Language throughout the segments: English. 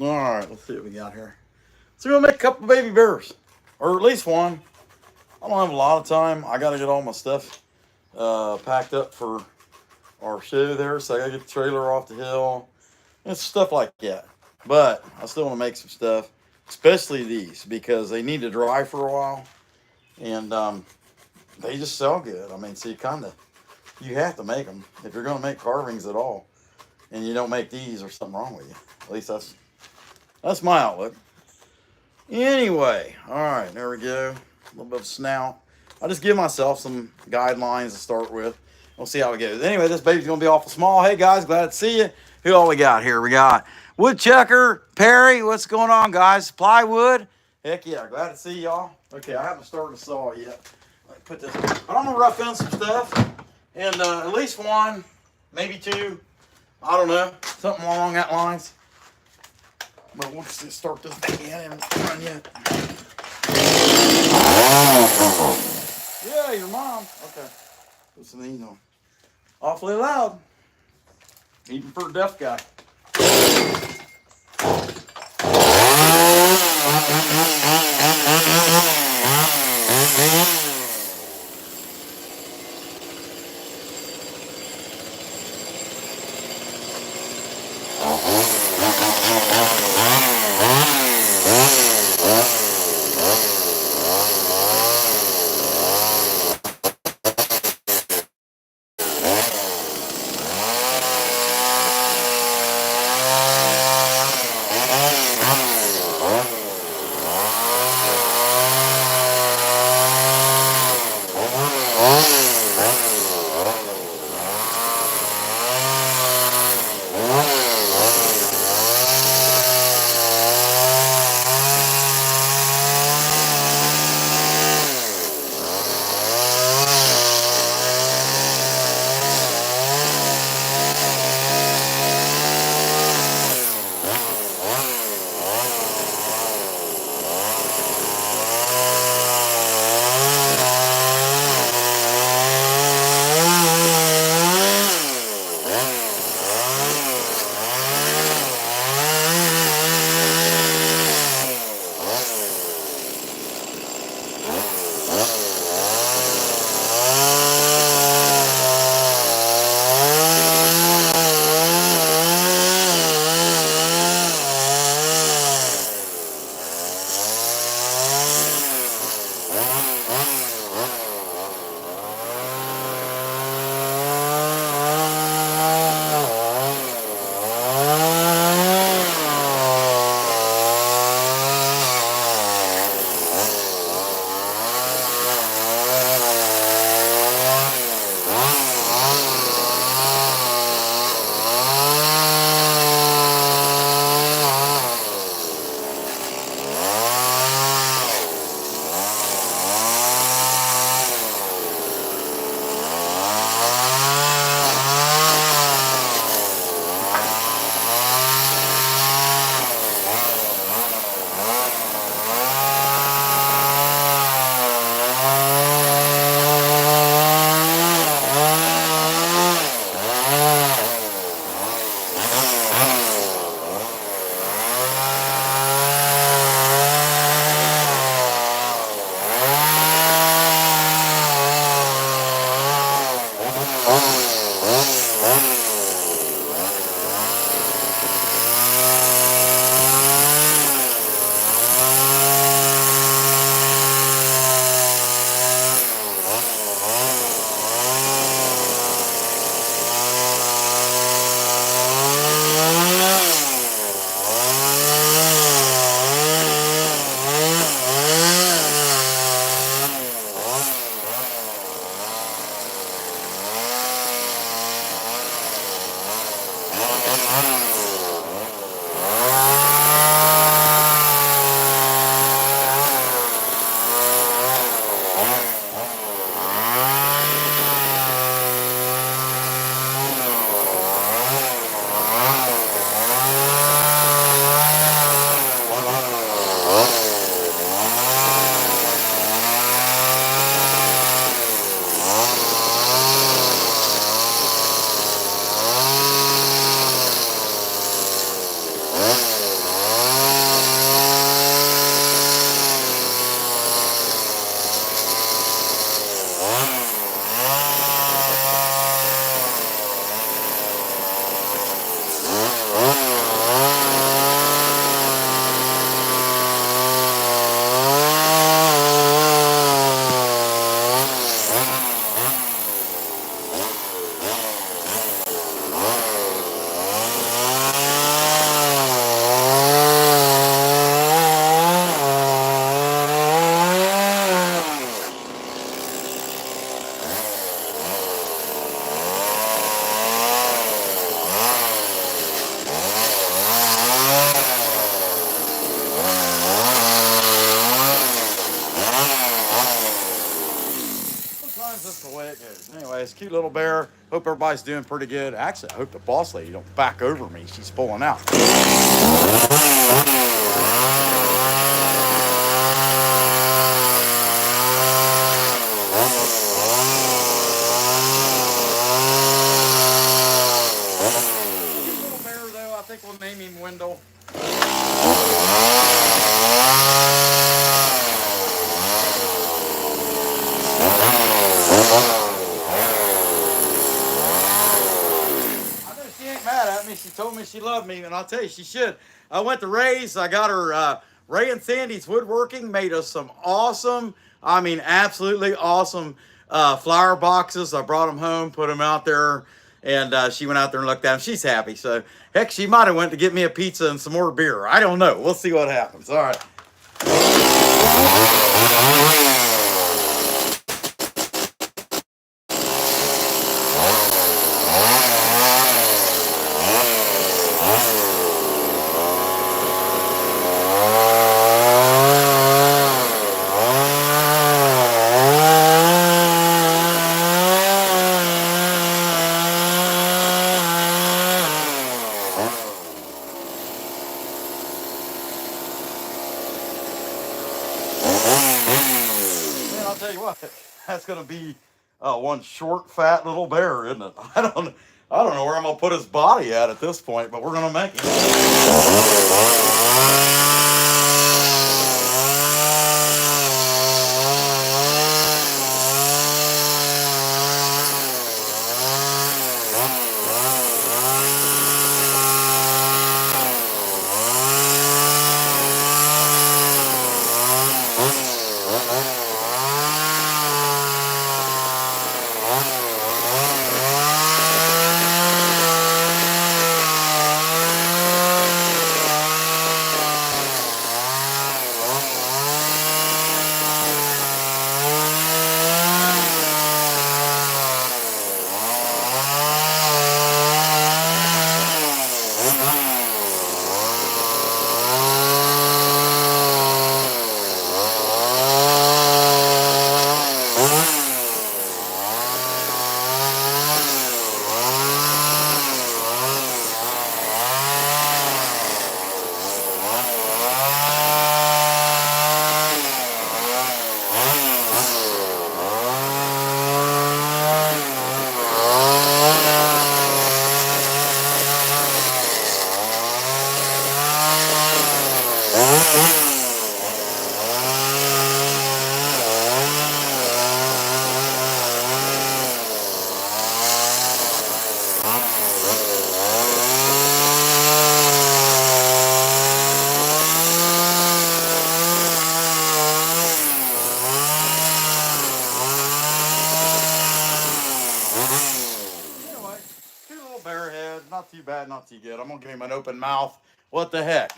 All right, let's see what we got here. So we're gonna make a couple baby bears, or at least one. I don't have a lot of time. I gotta get all my stuff packed up for our show there, so I gotta get the trailer off the hill and stuff like that. But I still want to make some stuff, especially these because they need to dry for a while, and they just sell good. I mean, so you have to make them if you're gonna make carvings at all, and you don't make these, there's something wrong with you. At least that's my outlook. Anyway, all right, there we go. A little bit of snout. I'll just give myself some guidelines to start with. We'll see how it goes. Anyway, this baby's gonna be awful small. Hey guys, glad to see you. Who all we got here? We got Woodchucker, Perry. What's going on, guys? Plywood. Heck yeah, glad to see y'all. Okay, I haven't started the saw yet. Let me put this. But I'm gonna rough in some stuff, and at least one, maybe two. I don't know, something along that lines. But we'll just start this baby in and run yet. Yeah, your mom. Okay. Put some of these on. Awfully loud. Even for a deaf guy. cute little bear. Hope everybody's doing pretty good. Actually, I hope the boss lady don't back over me. She's pulling out. Little bear though, I think we'll name him Wendell. She ain't mad at me. She told me she loved me, and I'll tell you, she should. I went to Ray's. I got her Ray and Sandy's Woodworking made us some awesome, I mean, absolutely awesome flower boxes. I brought them home, put them out there, and she went out there and looked at them. She's happy. So, heck, she might have went to get me a pizza and some more beer. I don't know. We'll see what happens. All right. Man, I'll tell you what, that's gonna be one short, fat little bear, isn't it? I don't know where I'm gonna put his body at this point, but we're gonna make it. Anyway, cute little bear head. Not too bad, not too good. I'm gonna give him an open mouth. What the heck?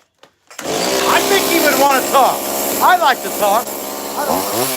I think he would want to talk. I like to talk. I don't know.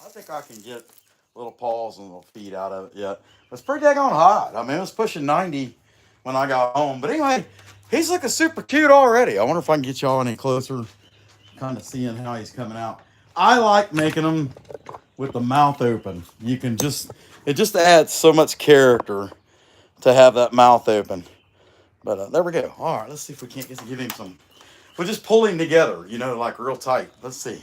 I think I can get little paws and little feet out of it yet. It's pretty daggone hot. I mean, it was pushing 90 when I got home. But anyway, he's looking super cute already. I wonder if I can get y'all any closer, kind of seeing how he's coming out. I like making them with the mouth open. You can just, it just adds so much character to have that mouth open. But there we go. All right, let's see if we can't give him some. We'll just pull him together, you know, like real tight. Let's see.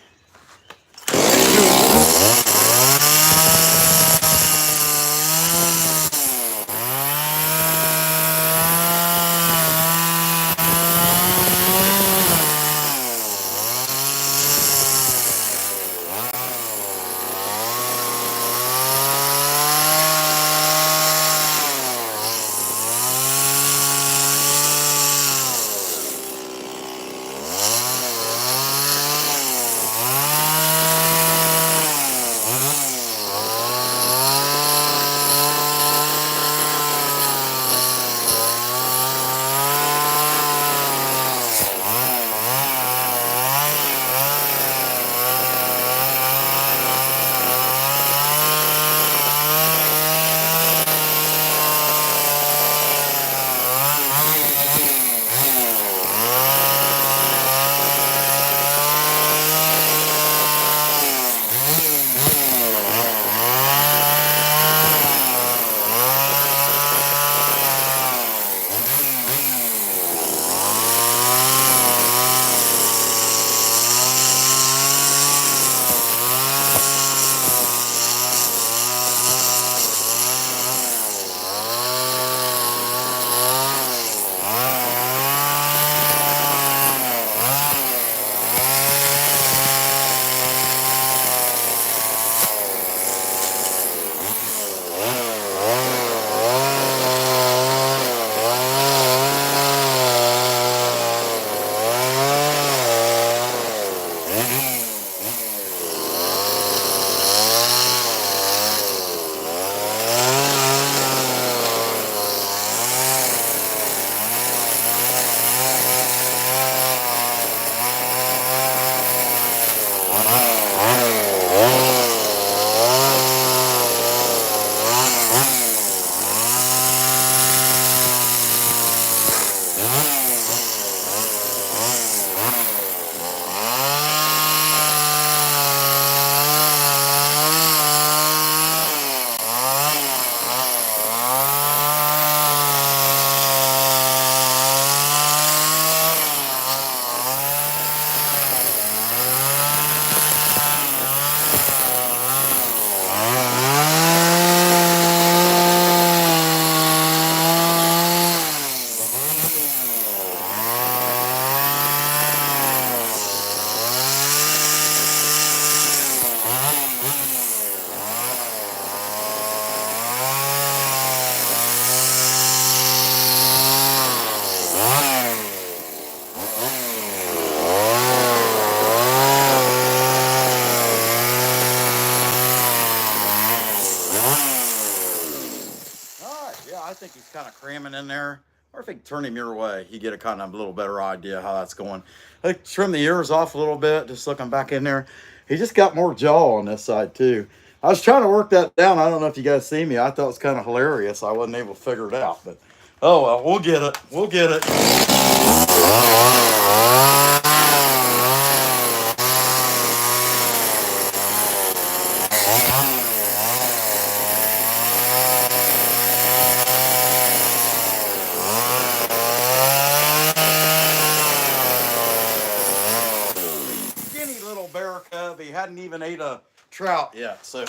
I think he's kind of cramming in there. Or if you turn him your way, you get a kind of a little better idea how that's going. I trim the ears off a little bit, just looking back in there. He just got more jaw on this side too. I was trying to work that down. I don't know if you guys see me. I thought it was kind of hilarious. I wasn't able to figure it out, but oh well, we'll get it. We'll get it. Skinny little bear cub. He hadn't even ate a trout yet. So.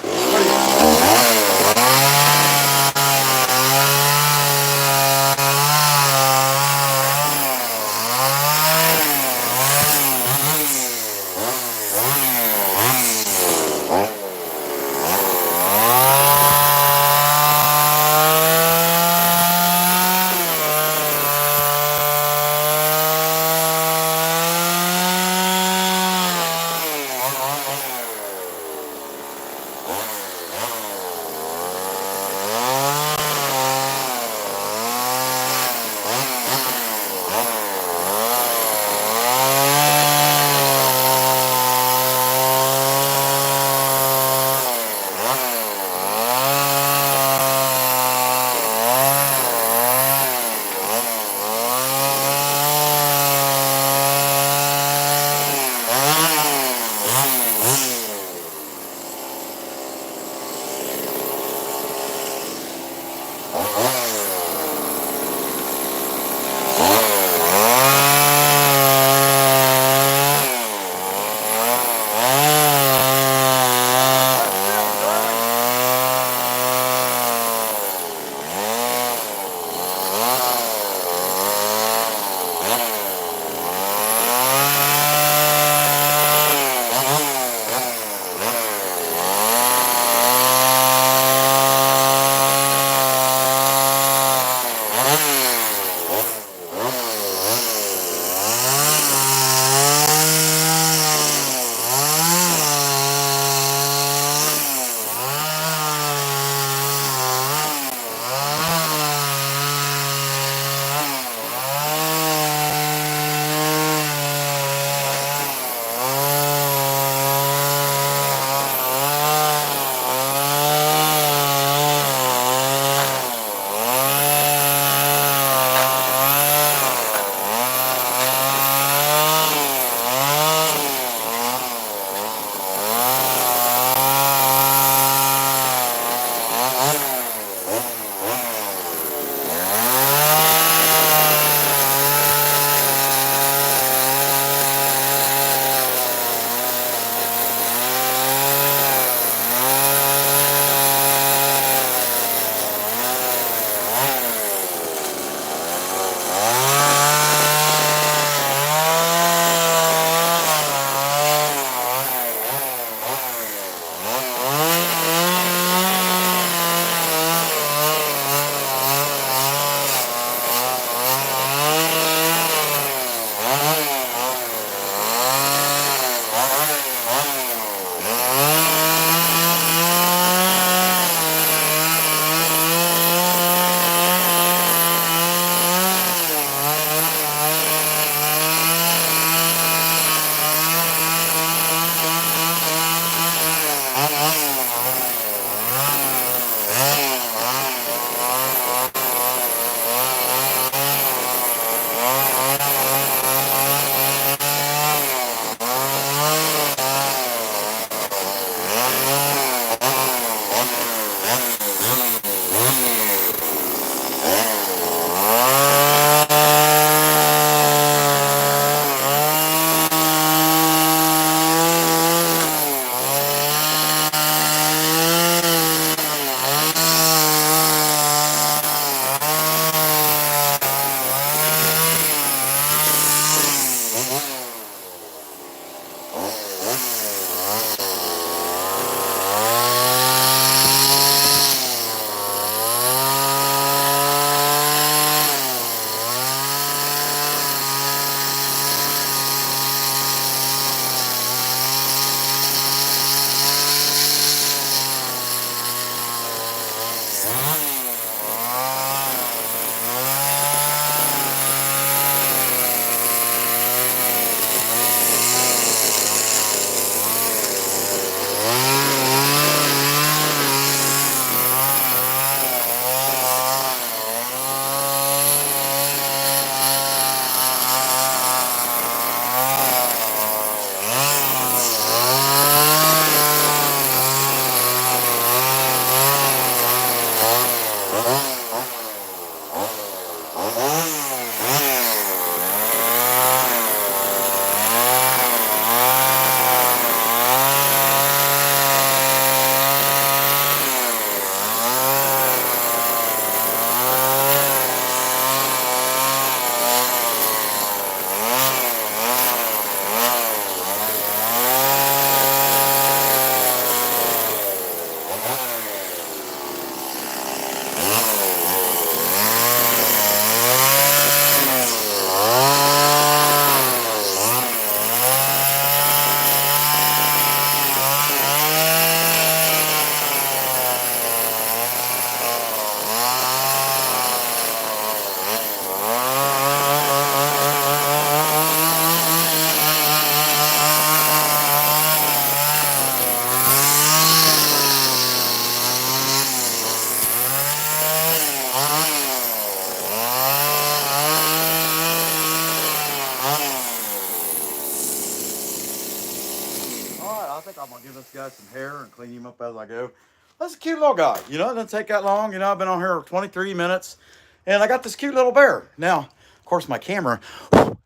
I think I'm gonna give this guy some hair and clean him up as I go. That's a cute little guy. You know, it doesn't take that long. You know, I've been on here 23 minutes, and I got this cute little bear. Now, of course, my camera,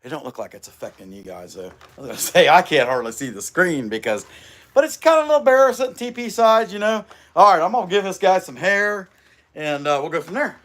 it don't look like it's affecting you guys. Though. I was gonna say I can't hardly see the screen because, but it's kind of a little bear sitting TP sides. You know. All right, I'm gonna give this guy some hair, and we'll go from there.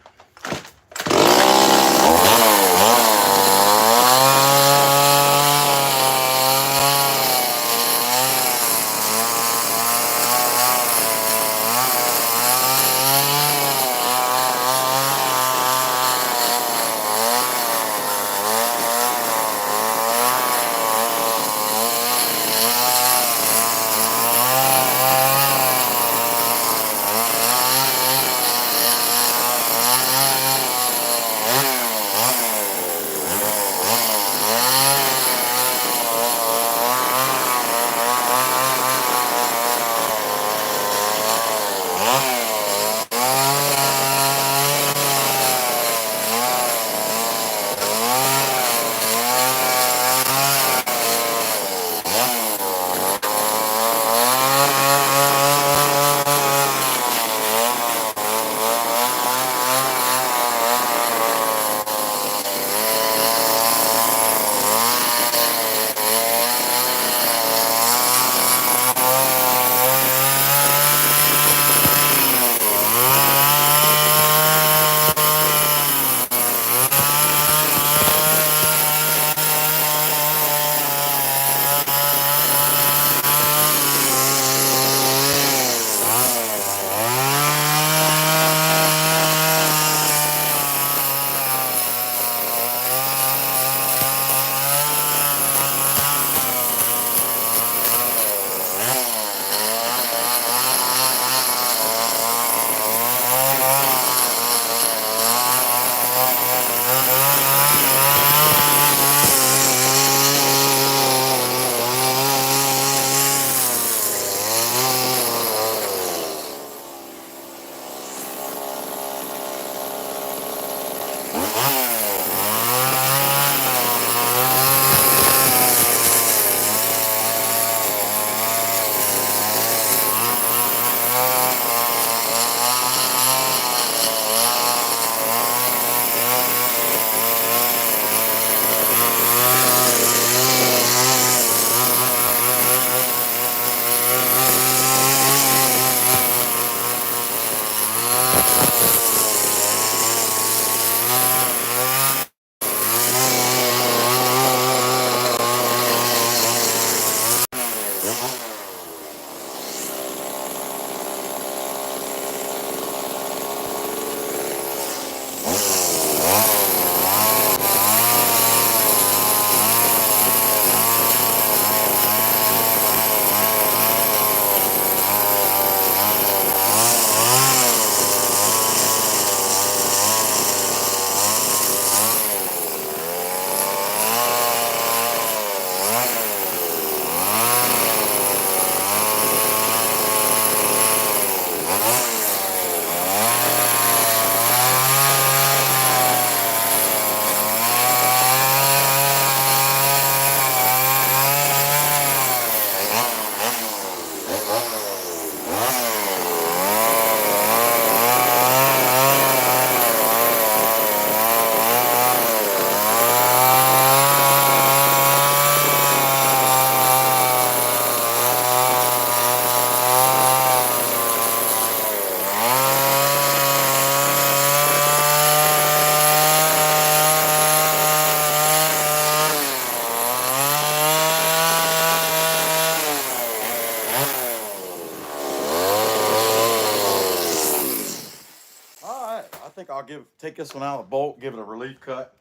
I'll take this one out of the bolt, give it a relief cut,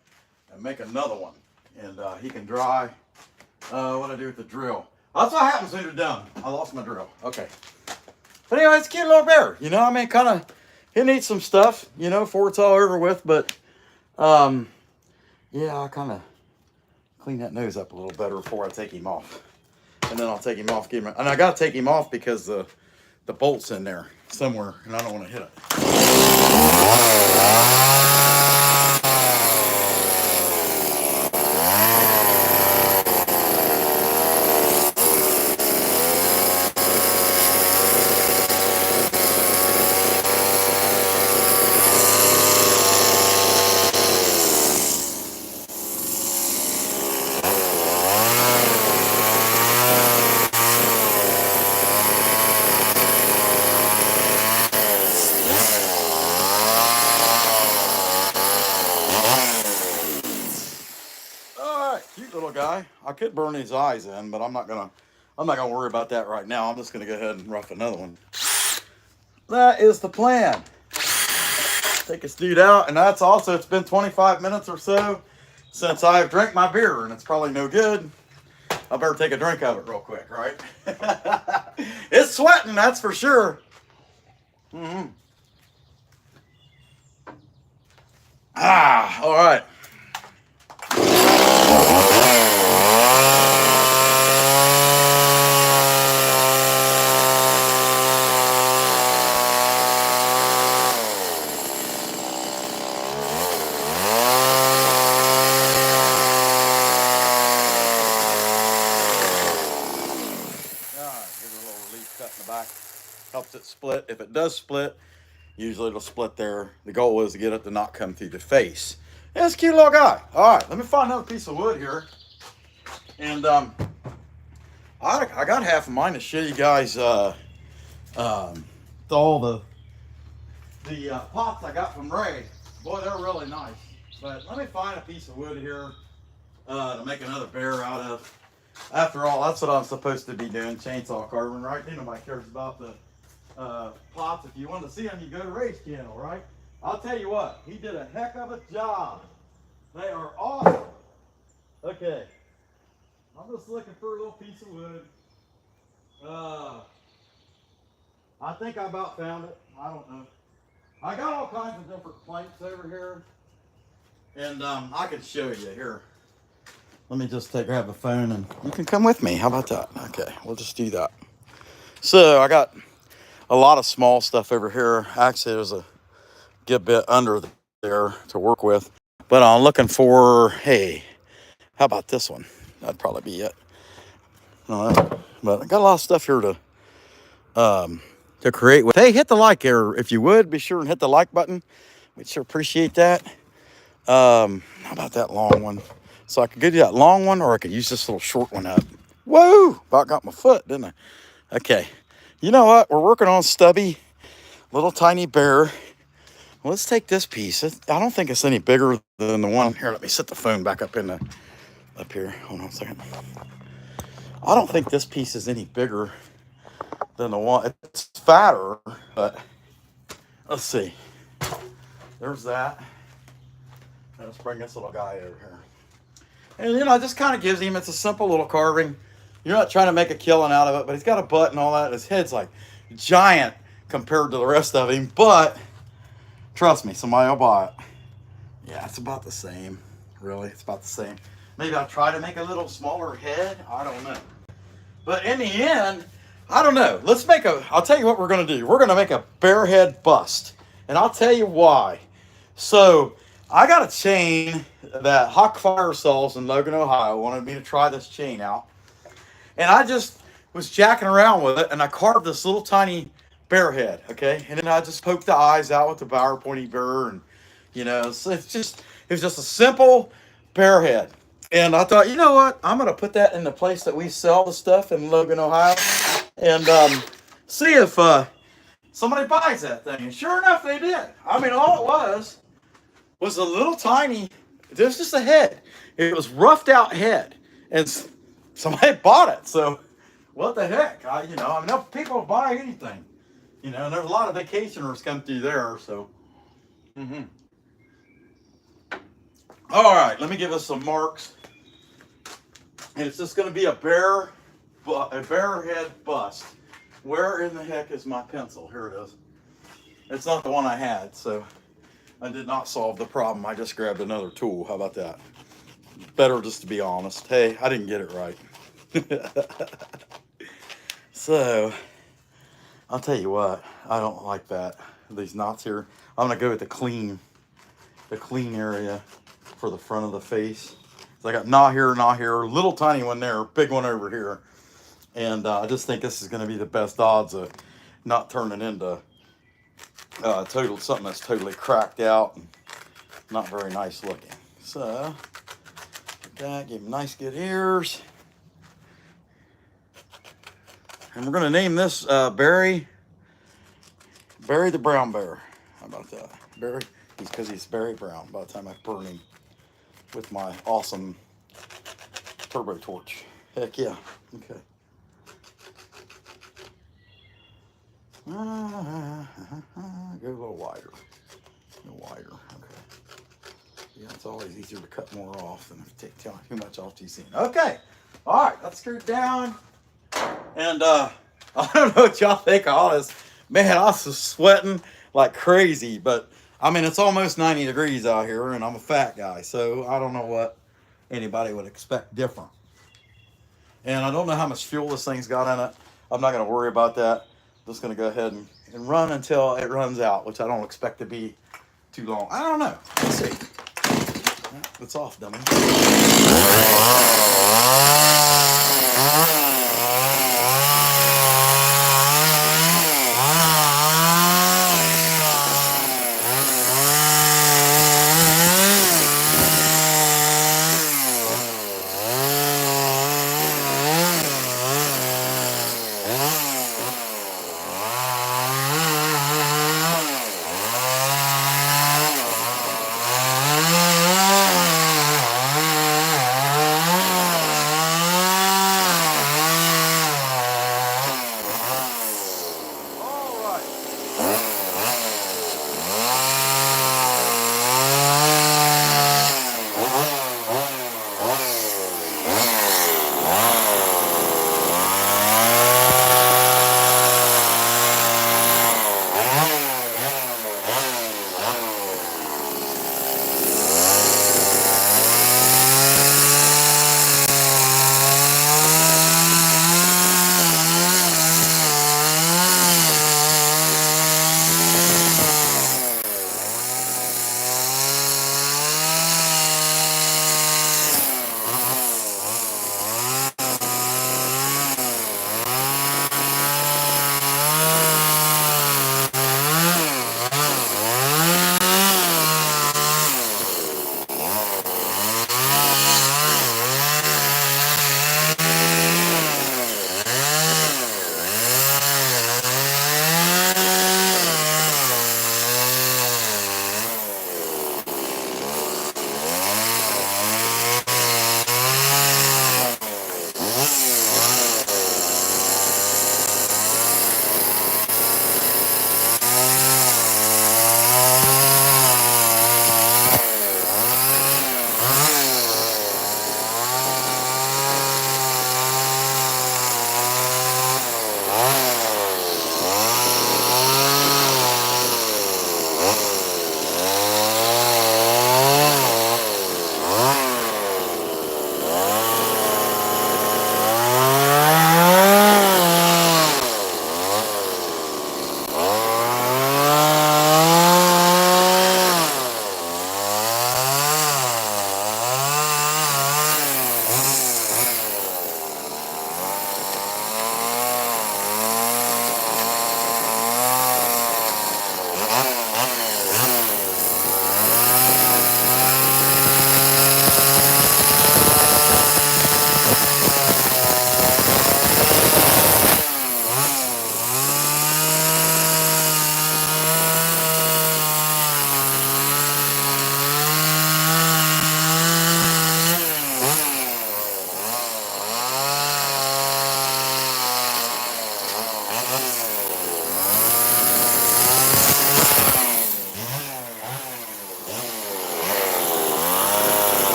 and make another one. And he can dry. What I do with the drill. That's what happens when you're done. I lost my drill. Okay. But anyway, it's a cute little bear. You know, I mean, kind of, he needs some stuff, you know, before it's all over with. But, yeah, I kind of clean that nose up a little better before I take him off. And then I'll take him off. And I got to take him off because the bolt's in there somewhere, and I don't want to hit it. Cute little guy. I could burn his eyes in, but I'm not gonna worry about that right now. I'm just gonna go ahead and rough another one. That is the plan. Take this dude out, and that's also, it's been 25 minutes or so since I've drank my beer, and it's probably no good. I better take a drink of it real quick, right? It's sweating, that's for sure. All right. Helps it split. If it does split, usually it'll split there. The goal is to get it to not come through the face. Yeah, it's a cute little guy. All right, let me find another piece of wood here. And I got half of mine to show you guys all the pots I got from Ray. Boy, they're really nice. But let me find a piece of wood here to make another bear out of. After all, that's what I'm supposed to be doing, chainsaw carving, right? Nobody cares about the pots. If you want to see them, you go to Ray's channel, right? I'll tell you what, he did a heck of a job. They are awesome. Okay, I'm just looking for a little piece of wood. I think I about found it. I don't know. I got all kinds of different planks over here, and I can show you here. Let me just grab a phone, and you can come with me. How about that? Okay, we'll just do that. So I got a lot of small stuff over here. Actually, there's a good bit under there to work with. But I'm looking for, hey, how about this one? That'd probably be it. No, but I got a lot of stuff here to create with. Hey, hit the like here if you would. Be sure and hit the like button. We'd sure appreciate that. How about that long one? So I could give you that long one, or I could use this little short one up. Whoa! About got my foot, didn't I? Okay. You know what? We're working on stubby, little tiny bear. Let's take this piece. I don't think it's any bigger than the one here. Let me set the phone back up up here. Hold on a second. I don't think this piece is any bigger than the one. It's fatter, but let's see. There's that. Let's bring this little guy over here. And, you know, it just kind of gives him, it's a simple little carving. You're not trying to make a killing out of it, but he's got a butt and all that. His head's like giant compared to the rest of him, but trust me, somebody will buy it. Yeah, it's about the same. Really, it's about the same. Maybe I'll try to make a little smaller head. I don't know. But in the end, I don't know. I'll tell you what we're going to do. We're going to make a bear head bust. And I'll tell you why. So I got a chain that Hawk Fire Saws in Logan, Ohio wanted me to try this chain out. And I just was jacking around with it, and I carved this little tiny bear head, okay? And then I just poked the eyes out with the Bower pointy burr, and, you know, it was just a simple bear head. And I thought, you know what? I'm going to put that in the place that we sell the stuff in Logan, Ohio, and see if somebody buys that thing. And sure enough, they did. I mean, all it was a little tiny, it was just a head. It was roughed out head. And somebody bought it. So what the heck? I mean, people buy anything. You know, and there's a lot of vacationers come through there. So Mm-hmm. All right, let me give us some marks. And it's just going to be a bear head bust. Where in the heck is my pencil? Here it is. It's not the one I had, so I did not solve the problem. I just grabbed another tool. How about that? Better just to be honest. Hey, I didn't get it right. So, I'll tell you what. I don't like that. These knots here. I'm going to go with the clean area for the front of the face. So I got knot here, little tiny one there, big one over here. And I just think this is going to be the best odds of not turning into something that's totally cracked out and not very nice looking. So, okay, give him nice good ears. And we're going to name this Barry the Brown Bear. How about that? Barry, because he's Barry Brown by the time I burn him with my awesome turbo torch. Heck yeah. Okay. Go a little wider. Okay. Yeah, it's always easier to cut more off than to take too much off too soon. Okay. All right, let's screw it down. And I don't know what y'all think of all this. Man, I was sweating like crazy, but I mean, it's almost 90 degrees out here, and I'm a fat guy, so I don't know what anybody would expect different. And I don't know how much fuel this thing's got in it. I'm not going to worry about that. I'm just going to go ahead and run until it runs out, which I don't expect to be too long. I don't know. Let's see. It's off, dummy.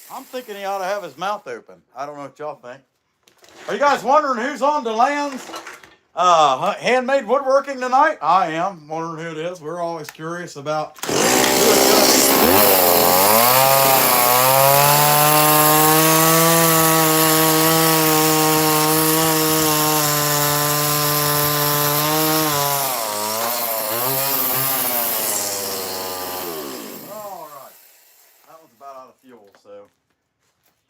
I'm thinking he ought to have his mouth open. I don't know what y'all think. Are you guys wondering who's on DeLand's handmade woodworking tonight? I am wondering who it is. We're always curious about who it's going to be. All right. That one's about out of fuel, so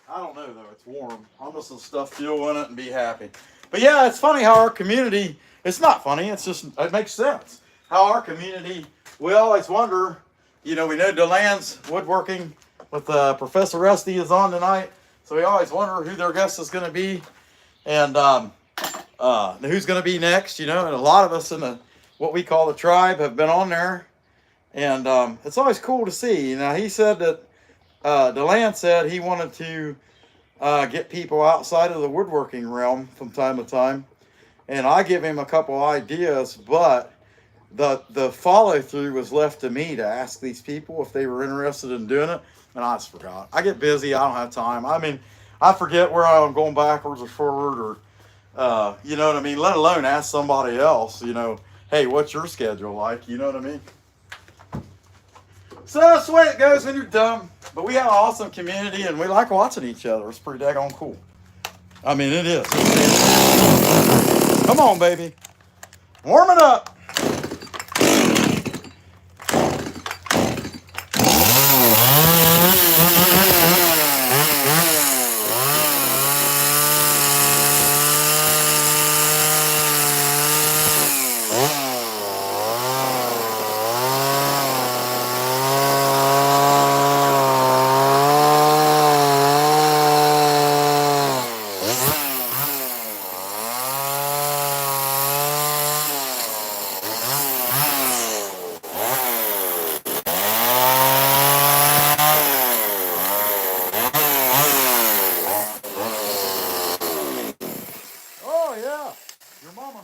I don't know though. It's warm. I'm just gonna stuff fuel in it and be happy. But yeah, it's funny how our community. It's not funny. It's just it makes sense how our community. We always wonder. You know, we know DeLand's woodworking with Professor Rusty is on tonight, so we always wonder who their guest is going to be, and who's going to be next. You know, and a lot of us in the what we call the tribe have been on there, and it's always cool to see. Now he said that DeLand said he wanted to get people outside of the woodworking realm from time to time, and I give him a couple ideas, but the follow through was left to me to ask these people if they were interested in doing it, and I just forgot. I get busy. I don't have time. I mean, I forget where I'm going backwards or forward, or you know what I mean. Let alone ask somebody else. You know, hey, what's your schedule like? You know what I mean. So that's the way it goes when you're dumb. But we have an awesome community, and we like watching each other. It's pretty daggone cool. I mean, it is. Come on, baby. Warm it up. Oh, yeah. Your mama.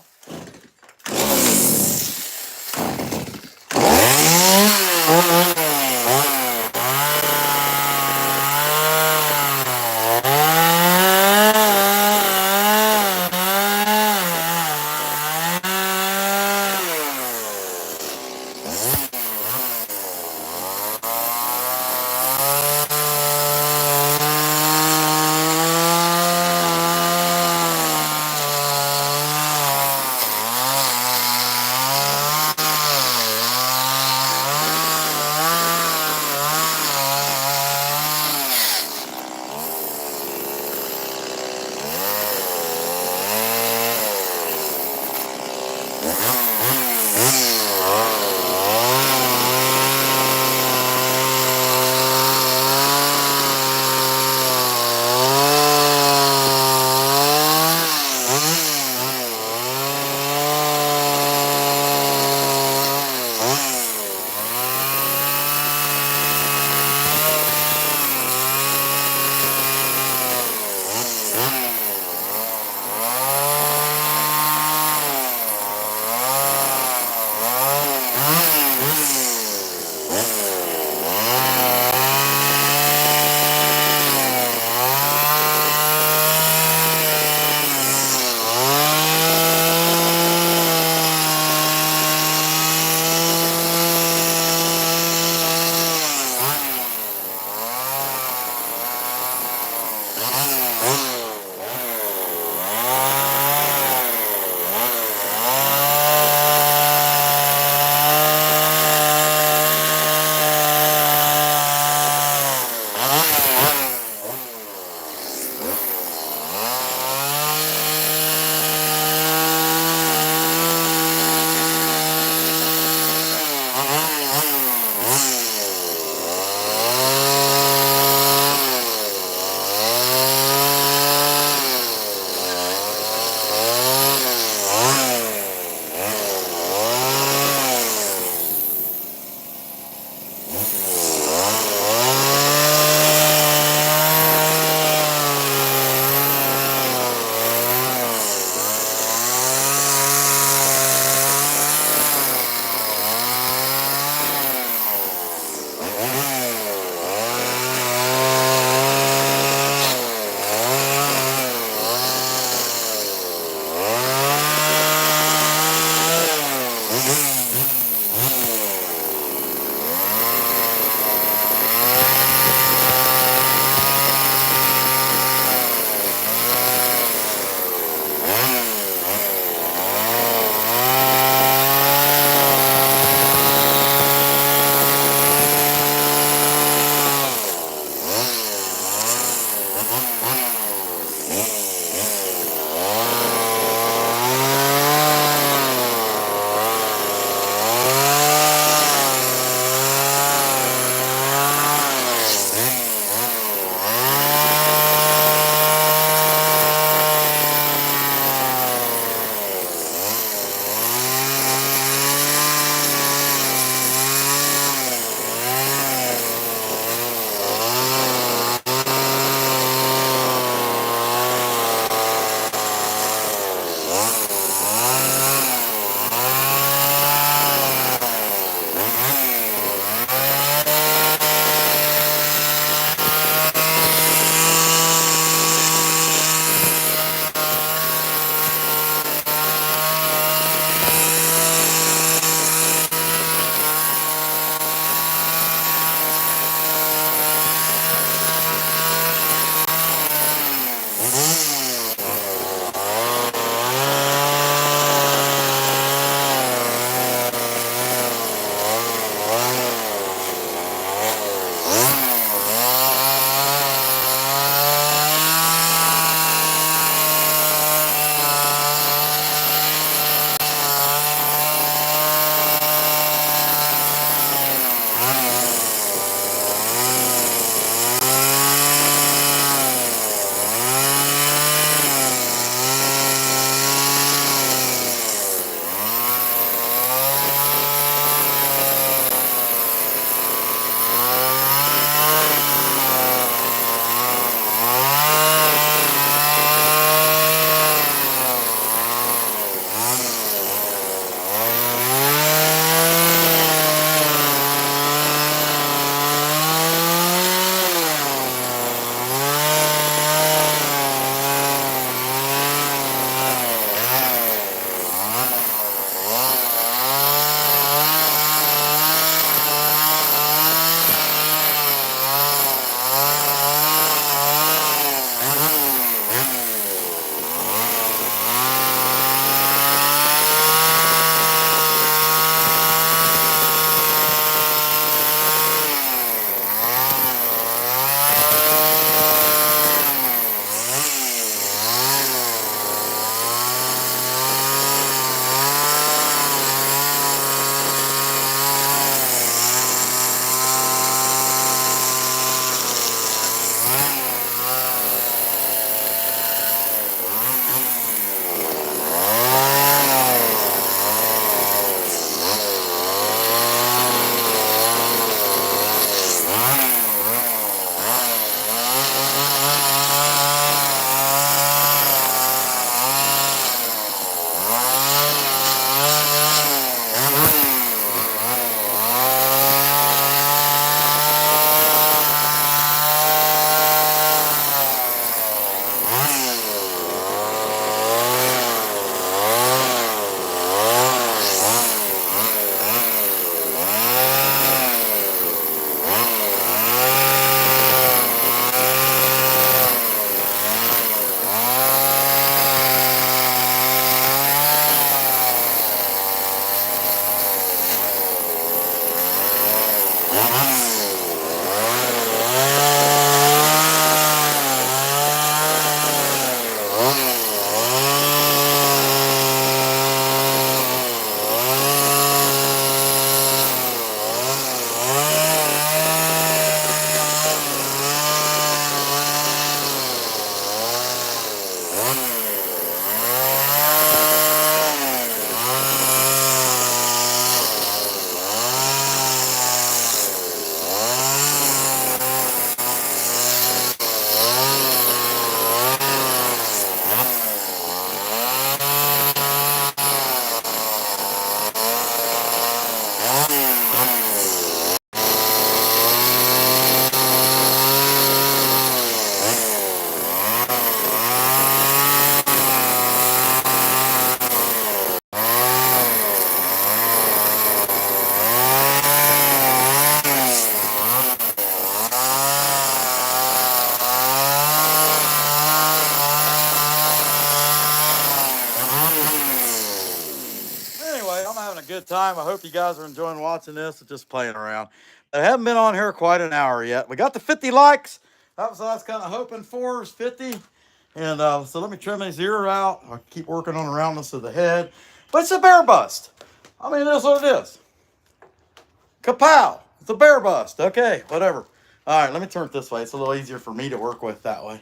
Anyway, I'm having a good time. I hope you guys are enjoying watching this and just playing around. I haven't been on here quite an hour yet. We got the 50 likes. That's what I was kind of hoping for is 50. And so let me trim these ear out. I'll keep working on the roundness of the head. But it's a bear bust. I mean, that's what it is. Kapow! It's a bear bust. Okay, whatever. All right, let me turn it this way. It's a little easier for me to work with that way.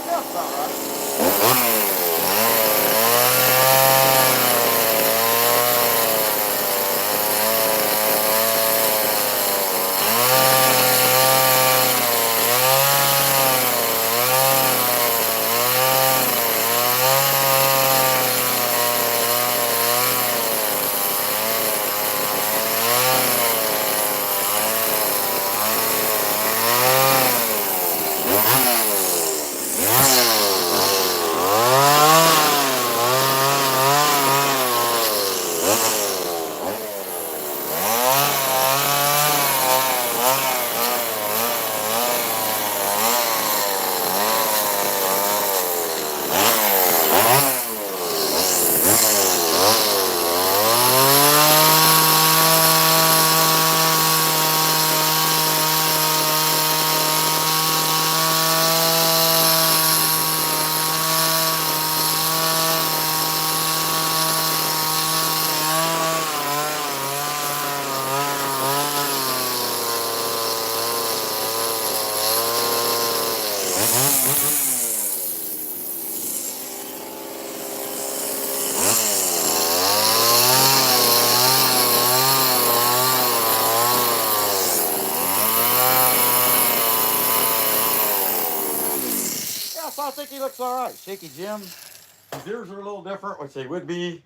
That's all right. Yeah, so I think he looks all right. Shaky Jim. His ears are a little different, which they would be.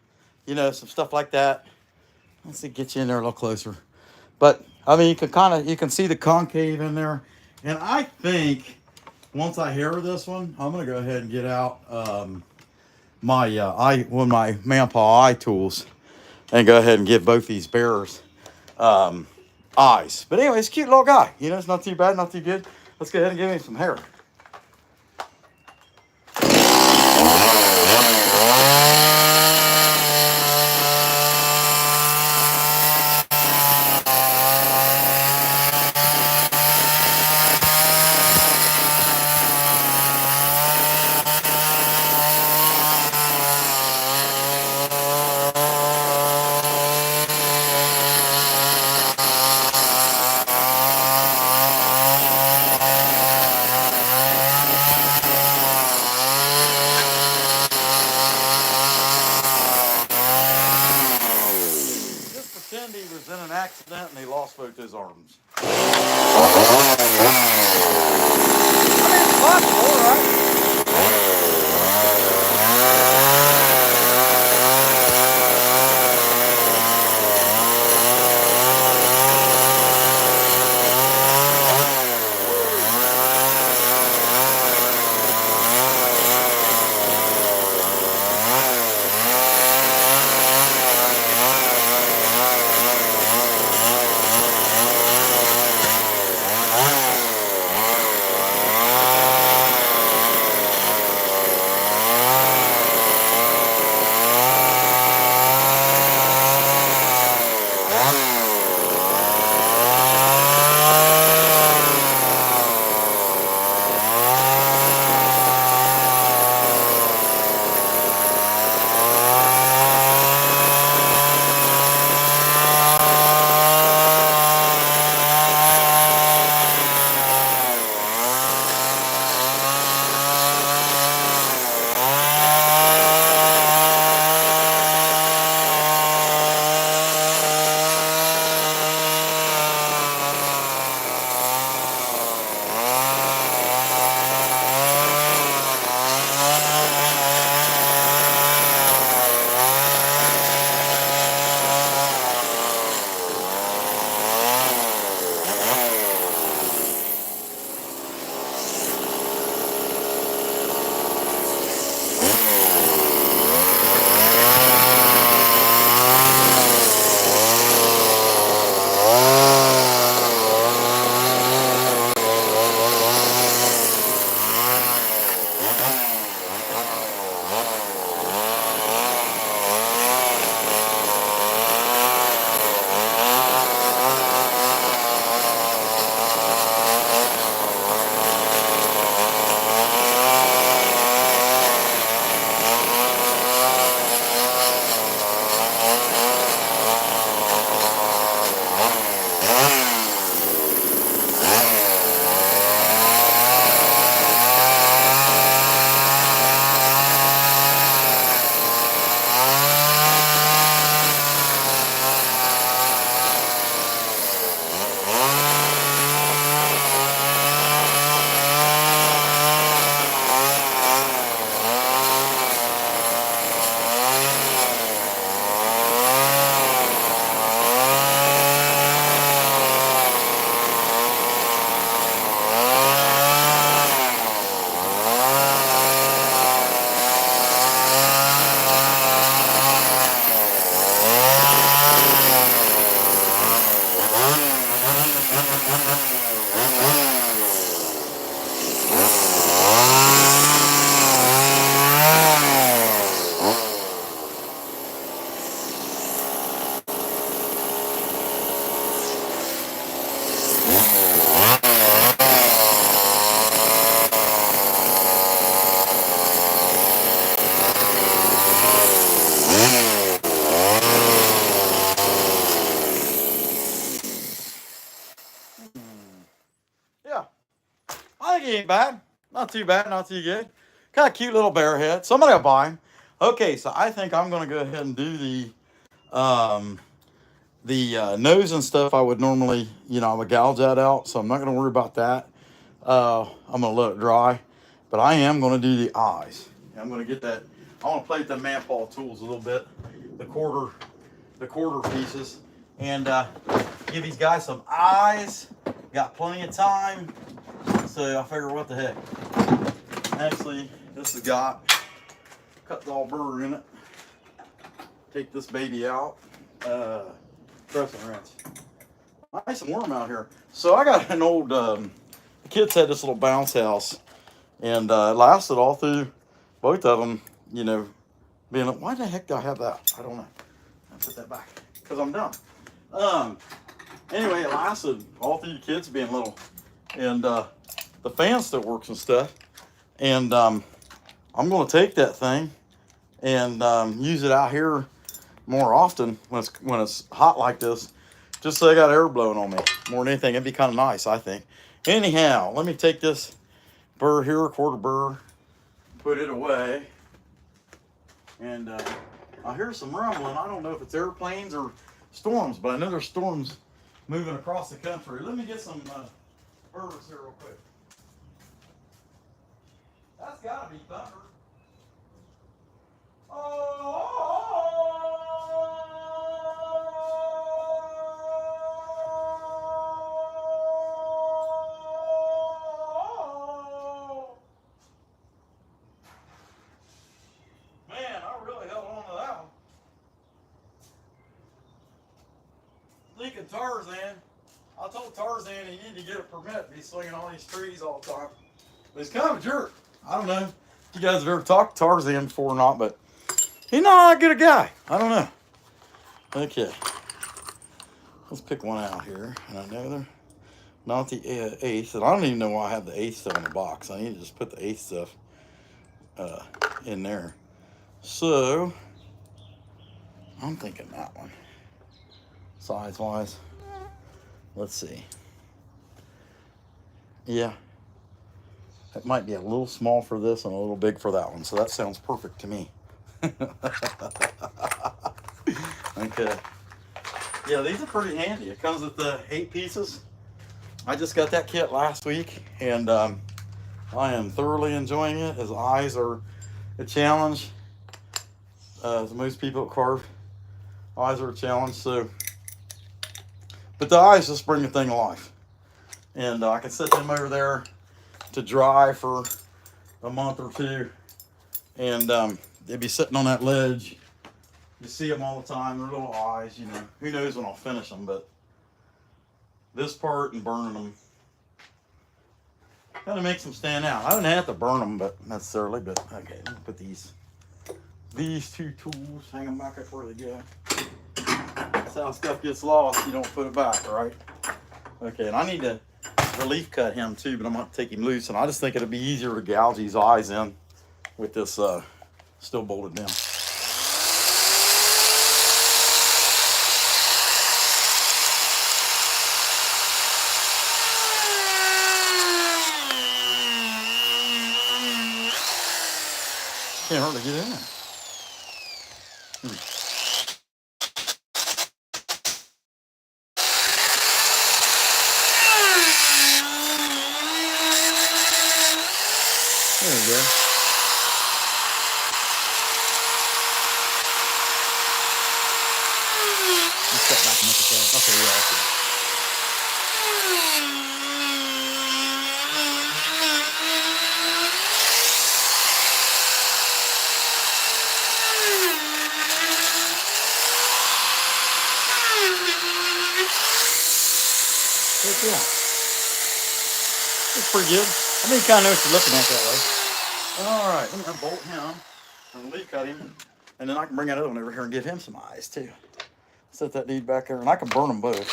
You know, some stuff like that. Let's see, get you in there a little closer. But I mean, you can see the concave in there, and I think once I hear this one, I'm gonna go ahead and get out one of my Manpaw eye tools and go ahead and give both these bearers um, eyes. But anyway, it's a cute little guy. You know, it's not too bad, not too good. Let's go ahead and give him some hair. Just pretend he was in an accident and he lost both his arms. I mean, it's possible, right? bad. Not too bad, not too good. Got a cute little bear head. Somebody will buy him. Okay, so I think I'm going to go ahead and do the nose and stuff. I would normally, I would gouge that out, so I'm not going to worry about that. I'm going to let it dry, but I am going to do the eyes. I'm going to get that. I want to play with the Manpal tools a little bit, the quarter pieces, and give these guys some eyes. Got plenty of time, so I figure what the heck. Actually, this has got cut the all burr in it. Take this baby out. Press and rinse. Nice and warm out here. So I got an old. The kids had this little bounce house, and it lasted all through both of them. Being why the heck do I have that? I don't know. I'll put that back because I'm done. Anyway, it lasted all through the kids being little, and the fan still works and stuff. And I'm going to take that thing and use it out here more often when it's hot like this, just so I got air blowing on me more than anything. It'd be kind of nice, I think. Anyhow, let me take this burr here, quarter burr, put it away, and I hear some rumbling. I don't know if it's airplanes or storms, but I know there's storms moving across the country. Let me get some burrs here real quick. That's got to be thunder. Man, I really held on to that one. Thinking Tarzan. I told Tarzan he needed to get a permit to be swinging on these trees all the time. But he's kind of a jerk. I don't know if you guys have ever talked to Tarzan before or not, but he's not that good a guy. I don't know. Okay. Let's pick one out here. And I know they're not the eighth. And I don't even know why I have the eighth stuff in the box. I need to just put the eighth stuff in there. So, I'm thinking that one. Size-wise. Let's see. Yeah. It might be a little small for this and a little big for that one. So that sounds perfect to me. Okay. Yeah, these are pretty handy. It comes with the 8 pieces. I just got that kit last week, and I am thoroughly enjoying it. His eyes are a challenge. As most people carve, eyes are a challenge. So, but the eyes just bring the thing to life, and I can set them over there to dry for a month or two, and they'd be sitting on that ledge. You see them all the time. Their little eyes, Who knows when I'll finish them, but this part and burning them kind of makes them stand out. I don't have to burn them, but necessarily. But okay, let me put these 2 tools, hang them back up where they go. That's how stuff gets lost. You don't put it back, right? Okay, and I need to relief cut him too, but I'm going to take him loose, and I just think it'd be easier to gouge these eyes in with this still bolted down. Can't hardly get in there. There we go. Let's step back and look at that. Okay, yeah, okay. But yeah, it's pretty good. I mean, you kind of know what you're looking at that way. All right, I'm gonna bolt him and leaf cut him, and then I can bring that other one over here and give him some eyes too. Set that dude back there, and I can burn them both.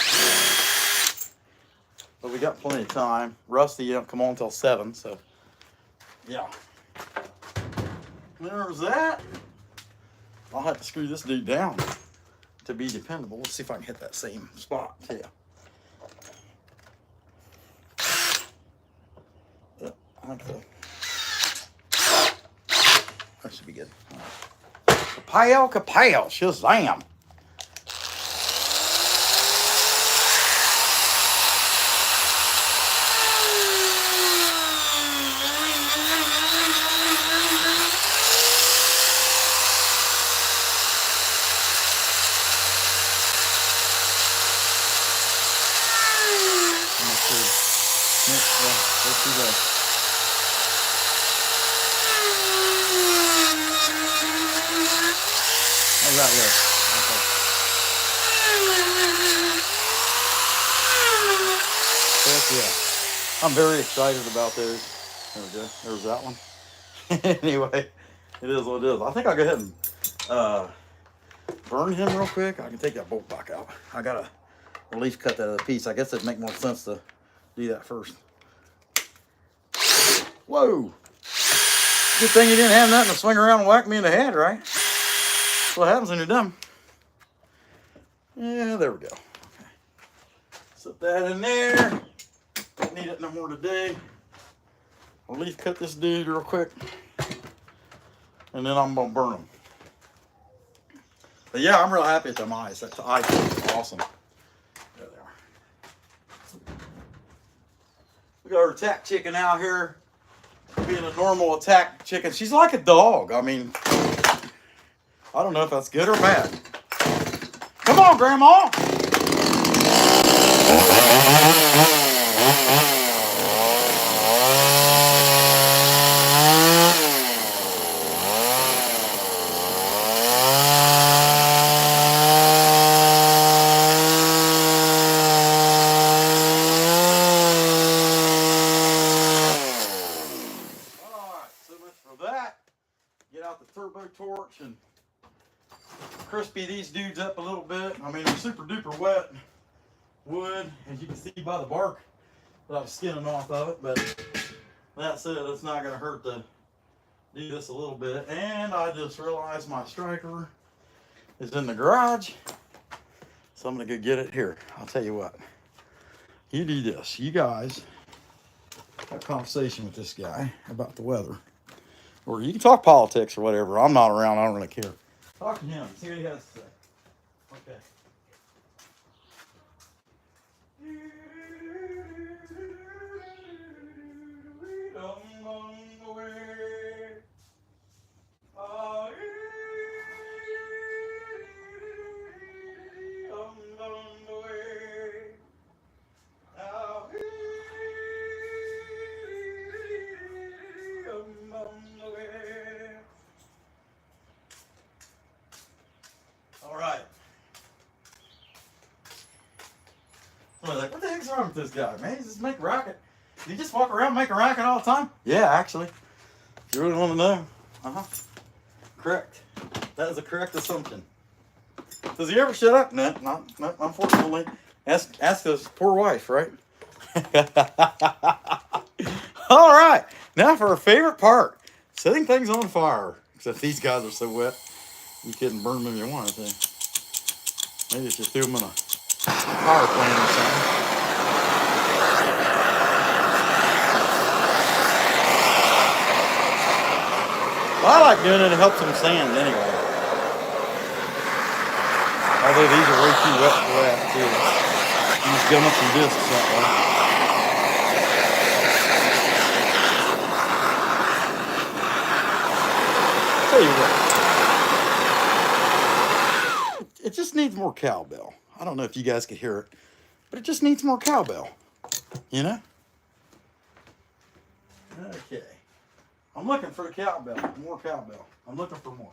But we got plenty of time. Rusty don't come on until 7, so yeah. There's that. I'll have to screw this dude down to be dependable. Let's see if I can hit that same spot too. like so. That should be good. Kapow, kapow, shazam. There she goes. How's that look? Okay. Heck yeah. I'm very excited about those. There we go. There's that one. Anyway, it is what it is. I think I'll go ahead and burn him real quick. I can take that bolt back out. I gotta relief cut that other piece. I guess it'd make more sense to do that first. Whoa! Good thing you didn't have nothing to swing around and whack me in the head, right? That's what happens when you're dumb. Yeah, there we go. Okay. Set that in there. Don't need it no more today. Relief cut this dude real quick. And then I'm gonna burn them. But yeah, I'm real happy with them eyes. That eye is awesome. There they are. We got our attack chicken out here. Being a normal attack chicken. She's like a dog. I mean, I don't know if that's good or bad. Come on, Grandma! Turbo torch and crispy these dudes up a little bit. I mean, they're super duper wet wood, as you can see by the bark that I was skinning off of it. But that said, it's not going to hurt to do this a little bit. And I just realized my striker is in the garage, so I'm going to go get it here. I'll tell you what, you do this. You guys have a conversation with this guy about the weather. Or you can talk politics or whatever. I'm not around. I don't really care. Talk to him. See what he has to say. Okay. Like, what the heck's wrong with this guy, man? He's just making racket. Does he just walk around making racket all the time? Yeah, actually. If you really want to know. Correct. That is a correct assumption. Does he ever shut up? No, not unfortunately. Ask his poor wife, right? All right. Now for our favorite part. Setting things on fire. Except these guys are so wet, you couldn't burn them if you wanted to. Maybe you should throw them in a power plant or something. Well, I like doing it. It helps them sand anyway. Although these are way too wet for that too. You just gum up some discs that way. Tell you what. It just needs more cowbell. I don't know if you guys could hear it, but it just needs more cowbell, you know? Okay. I'm looking for the cowbell, more cowbell. I'm looking for more.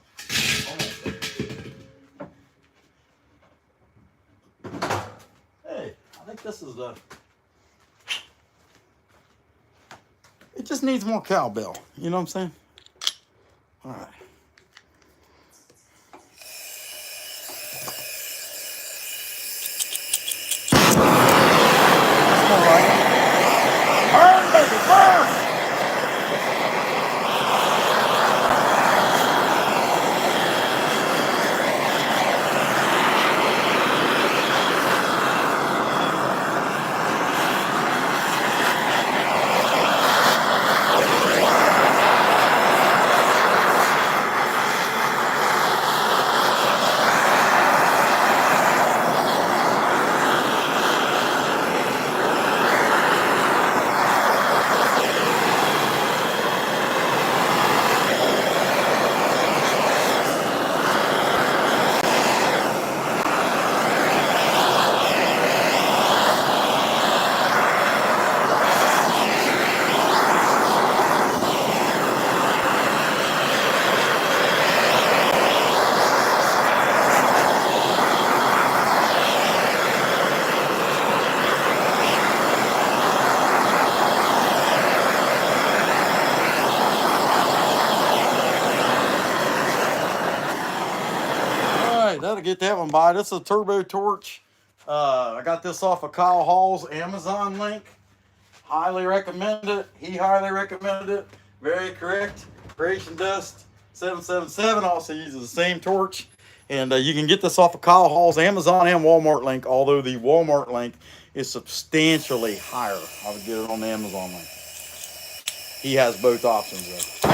Almost there. Hey, I think this is the... It just needs more cowbell, you know what I'm saying? All right. Burn, baby, burn! get that one by. This is a Turbo Torch. I got this off of Kyle Hall's Amazon link. Highly recommend it. He highly recommended it. Very correct. Creation Dust 777 also uses the same torch. And you can get this off of Kyle Hall's Amazon and Walmart link, although the Walmart link is substantially higher. I would get it on the Amazon link. He has both options though.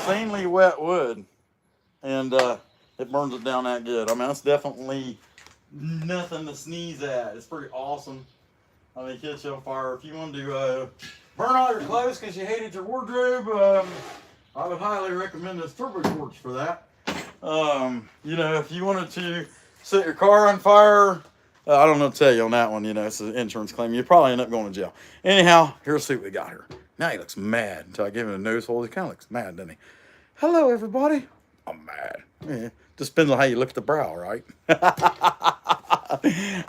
Insanely wet wood, and it burns it down that good. I mean, that's definitely nothing to sneeze at. It's pretty awesome. I mean, catch you on fire. If you want to burn all your clothes because you hated your wardrobe, I would highly recommend this Turbo Torch for that. You know, if you wanted to set your car on fire, I don't know what to tell you on that one. You know, it's an insurance claim. You probably end up going to jail. Anyhow, here's what we got here. Now he looks mad. Until I give him a nose hole, he kind of looks mad, doesn't he? Hello, everybody. I'm mad. Yeah, just depends on how you look at the brow, right?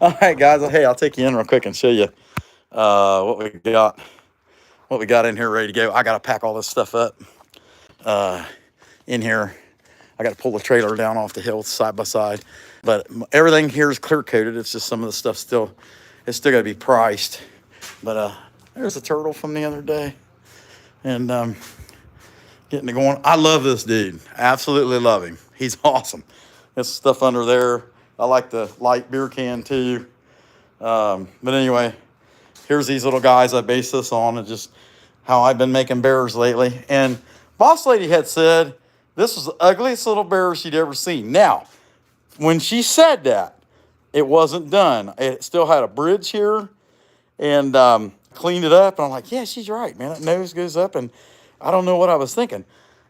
All right, guys. Hey, I'll take you in real quick and show you what we got. What we got in here ready to go. I got to pack all this stuff up in here. I got to pull the trailer down off the hill side by side. But everything here is clear coated. It's just some of the stuff it's still got to be priced. But there's a turtle from the other day. And getting it going. I love this dude. Absolutely love him. He's awesome. There's stuff under there. I like the light beer can too. But anyway, here's these little guys I base this on and just how I've been making bears lately. And Boss Lady had said this was the ugliest little bear she'd ever seen. Now, when she said that, it wasn't done. It still had a bridge here and cleaned it up. And I'm like, yeah, she's right, man. That nose goes up and I don't know what I was thinking.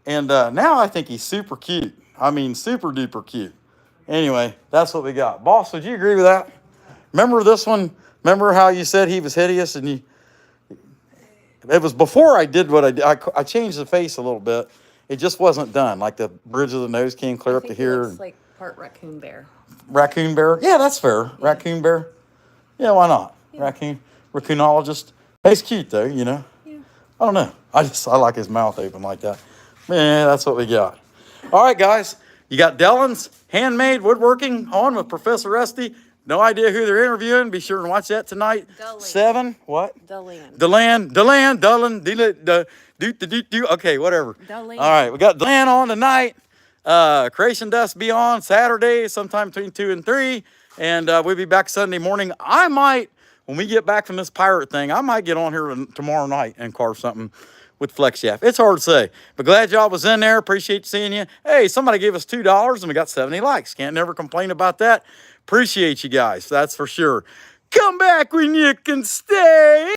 And now I think he's super cute. I mean, super duper cute. Anyway, that's what we got. Boss, would you agree with that? Remember this one? Remember how you said he was hideous and it was before I did what I did. I changed the face a little bit. It just wasn't done. Like the bridge of the nose came clear up to here. It looks like part raccoon bear. Raccoon bear? Yeah, that's fair. Yeah. Raccoon bear? Yeah, why not? Yeah. Racoonologist. He's cute though, you know? Yeah. I don't know. I like his mouth open like that. Man, that's what we got. All right, guys. You got Dellen's Handmade Woodworking on with Professor Rusty. No idea who they're interviewing. Be sure and watch that tonight. Dullan. 7, what? Dullan. Okay, whatever. Dullan. All right, we got Dullan on tonight. Creation Dust be on Saturday, sometime between 2 and 3. And we'll be back Sunday morning. I might, when we get back from this pirate thing, I might get on here tomorrow night and carve something with Flex Shaft. It's hard to say, but glad y'all was in there. Appreciate seeing you. Hey, somebody gave us $2 and we got 70 likes. Can't never complain about that. Appreciate you guys. That's for sure. Come back when you can stay.